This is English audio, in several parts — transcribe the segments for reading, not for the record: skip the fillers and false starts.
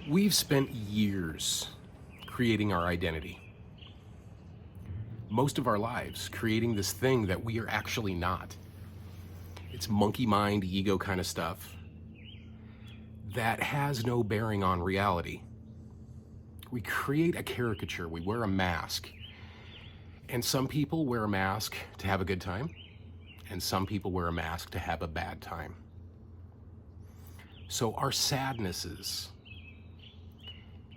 We've spent years creating our identity. Most of our lives creating this thing that we are actually not. It's monkey mind, ego kind of stuff that has no bearing on reality. We create a caricature, we wear a mask. And some people wear a mask to have a good time, and some people wear a mask to have a bad time. So our sadnesses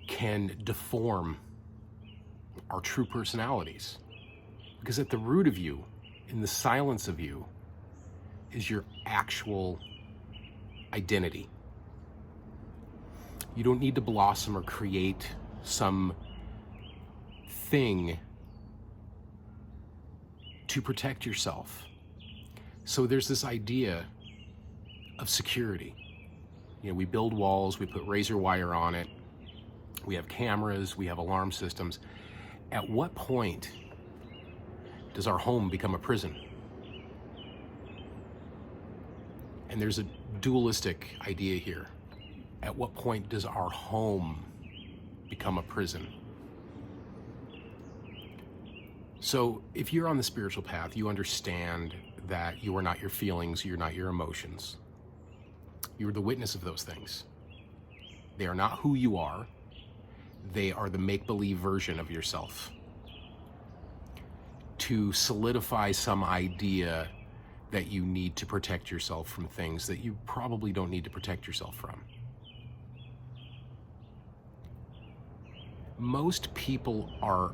can deform our true personalities. Because at the root of you, in the silence of you, is your actual identity. You don't need to blossom or create some thing to protect yourself. So there's this idea of security. You know, we build walls, we put razor wire on it, we have cameras, we have alarm systems. At what point does our home become a prison? And there's a dualistic idea here. At what point does our home become a prison? So if you're on the spiritual path, you understand that you are not your feelings, you're not your emotions. You're the witness of those things. They are not who you are. They are the make-believe version of yourself. To solidify some idea that you need to protect yourself from things that you probably don't need to protect yourself from. Most people are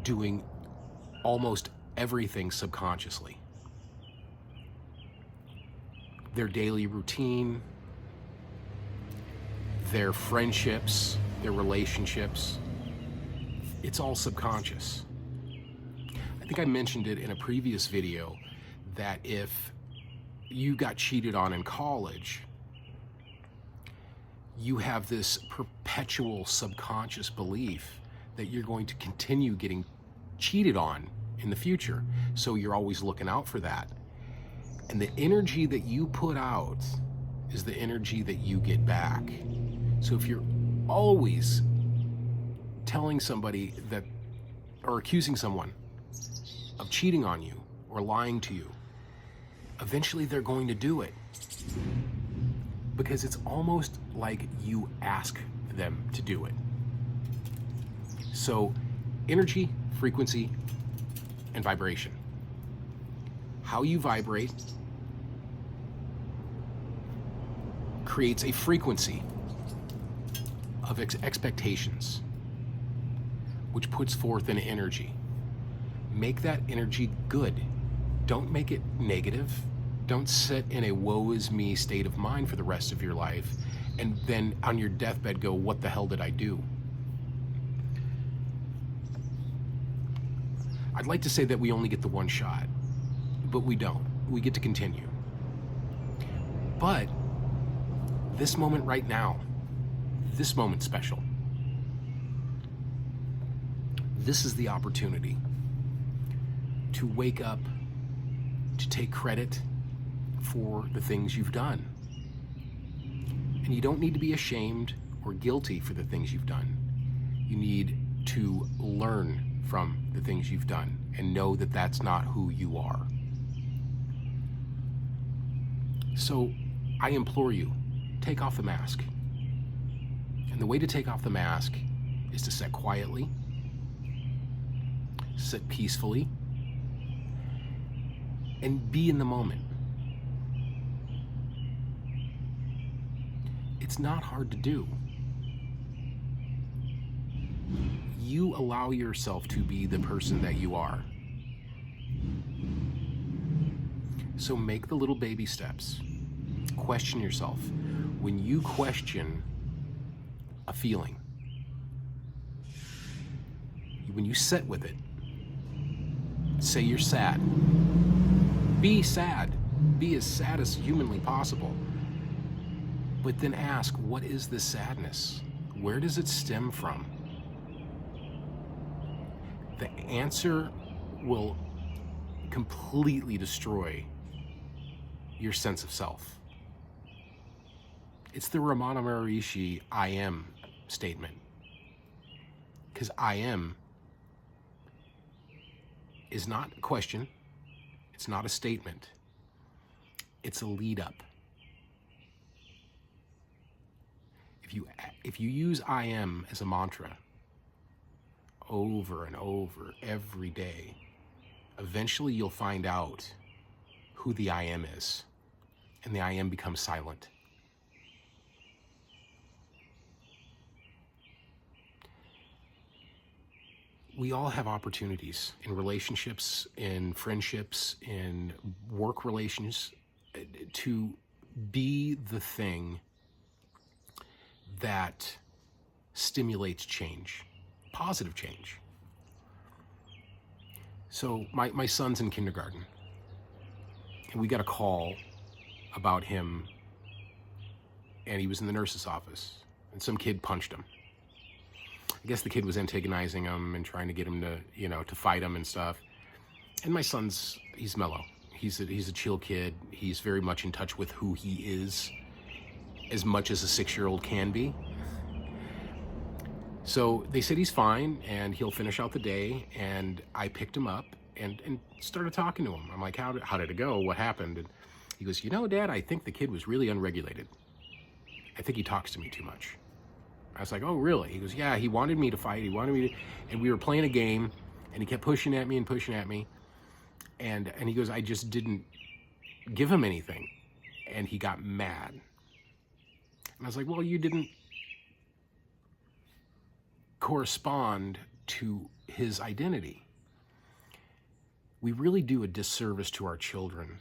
doing almost everything subconsciously. Their daily routine, their friendships, their relationships, it's all subconscious. I think I mentioned it in a previous video that if you got cheated on in college, you have this perpetual subconscious belief that you're going to continue getting cheated on in the future. So you're always looking out for that. And the energy that you put out is the energy that you get back. So if you're always telling somebody that, or accusing someone of cheating on you or lying to you, eventually they're going to do it. Because it's almost like you ask them to do it. So energy, frequency, and vibration. How you vibrate creates a frequency of expectations, which puts forth an energy. Make that energy good. Don't make it negative. Don't sit in a woe is me state of mind for the rest of your life and then on your deathbed go, what the hell did I do? I'd like to say that we only get the one shot, but we don't. We get to continue. But this moment right now, this moment's special. This is the opportunity to wake up, to take credit for the things you've done. And you don't need to be ashamed or guilty for the things you've done. You need to learn from the things you've done and know that that's not who you are. So I implore you, take off the mask. And the way to take off the mask is to sit quietly, sit peacefully, and be in the moment. It's not hard to do. You allow yourself to be the person that you are. So make the little baby steps. Question yourself. When you question a feeling, when you sit with it, say you're sad. Be sad. Be as sad as humanly possible. But then ask, what is this sadness? Where does it stem from? The answer will completely destroy your sense of self. It's the Ramana Maharishi I am statement. Because I am is not a question. It's not a statement. It's a lead up. If you use I am as a mantra over and over every day, eventually you'll find out who the I am is, and the I am becomes silent. We all have opportunities in relationships, in friendships, in work relations, to be the thing that stimulates change, positive change. So my son's in kindergarten, and we got a call about him, and he was in the nurse's office, and some kid punched him. I guess the kid was antagonizing him and trying to get him to, to fight him and stuff. And my son's, he's mellow. He's a chill kid. He's very much in touch with who he is, as much as a 6-year-old can be. So they said he's fine and he'll finish out the day. And I picked him up and started talking to him. I'm like, how did it go? What happened? And he goes, Dad, I think the kid was really unregulated. I think he talks to me too much. I was like, oh, really? He goes, yeah, he wanted me to fight. He wanted me to, and we were playing a game, and he kept pushing at me. And he goes, I just didn't give him anything. And he got mad. And I was like, well, you didn't correspond to his identity. We really do a disservice to our children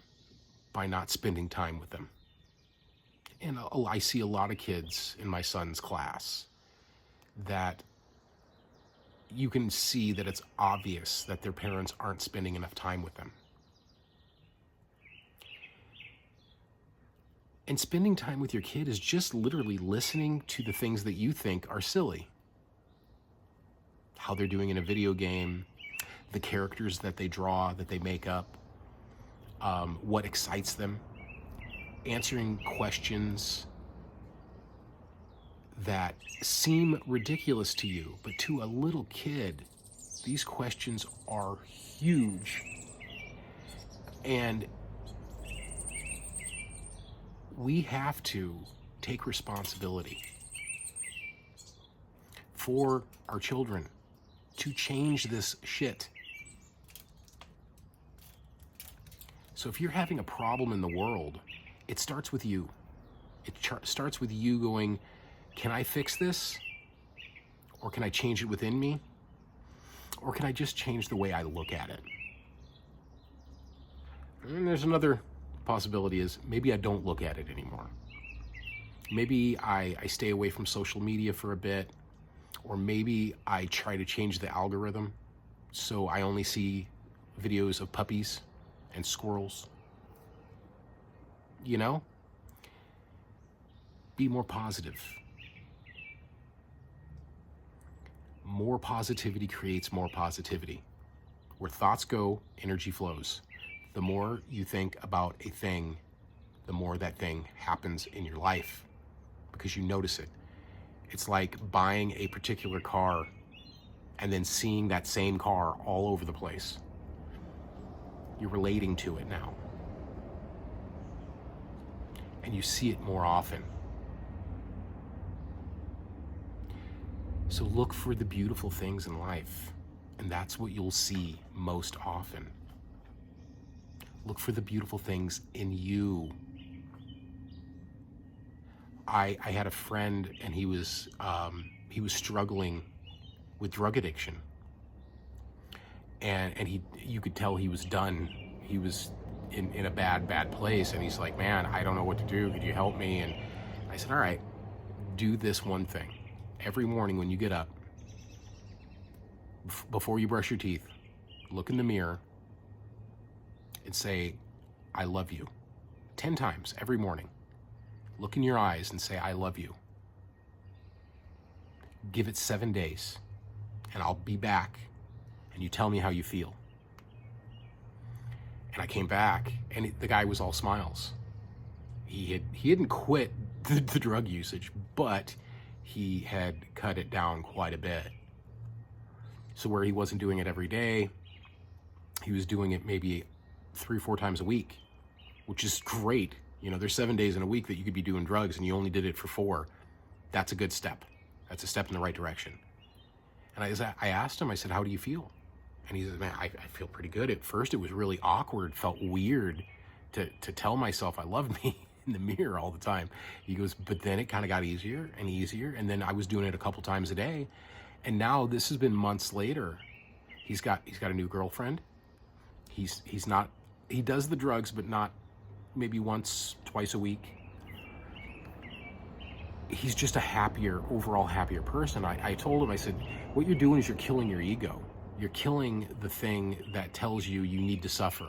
by not spending time with them. And I see a lot of kids in my son's class that you can see that it's obvious that their parents aren't spending enough time with them. And spending time with your kid is just literally listening to the things that you think are silly. How they're doing in a video game, the characters that they draw, that they make up, what excites them. Answering questions that seem ridiculous to you, but to a little kid, these questions are huge. And we have to take responsibility for our children to change this shit. So if you're having a problem in the world, it starts with you. It starts with you going, can I fix this? Or can I change it within me? Or can I just change the way I look at it? And there's another possibility is maybe I don't look at it anymore. Maybe I stay away from social media for a bit, or maybe I try to change the algorithm so I only see videos of puppies and squirrels. Be more positive. More positivity creates more positivity. Where thoughts go, energy flows. The more you think about a thing, the more that thing happens in your life because you notice it. It's like buying a particular car and then seeing that same car all over the place. You're relating to it now. And you see it more often. So look for the beautiful things in life, and that's what you'll see most often. Look for the beautiful things in you. I had a friend, and he was struggling with drug addiction, and you could tell he was done. He was in a bad place, and he's like, man, I don't know what to do. Could you help me? And I said, all right, do this one thing. Every morning when you get up, before you brush your teeth, look in the mirror and say, I love you. 10 times every morning. Look in your eyes and say, I love you. Give it 7 days, and I'll be back, and you tell me how you feel. And I came back, and the guy was all smiles. He hadn't quit the drug usage, but he had cut it down quite a bit. So where he wasn't doing it every day, he was doing it maybe 3 or 4 times a week, which is great. You know, there's 7 days in a week that you could be doing drugs and you only did it for 4. That's a good step. That's a step in the right direction. And I asked him, I said, how do you feel? And he said, man, I feel pretty good. At first it was really awkward, felt weird to tell myself I loved me in the mirror all the time. He goes, but then it kind of got easier and easier. And then I was doing it a couple times a day. And now this has been months later. He's got a new girlfriend. He does the drugs, but not maybe once, twice a week. He's just a overall happier person. I told him, I said, what you're doing is you're killing your ego. You're killing the thing that tells you you need to suffer.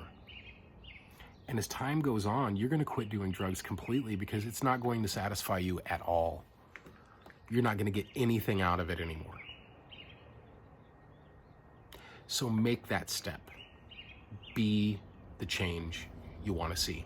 And as time goes on, you're going to quit doing drugs completely because it's not going to satisfy you at all. You're not going to get anything out of it anymore. So make that step. Be the change you want to see.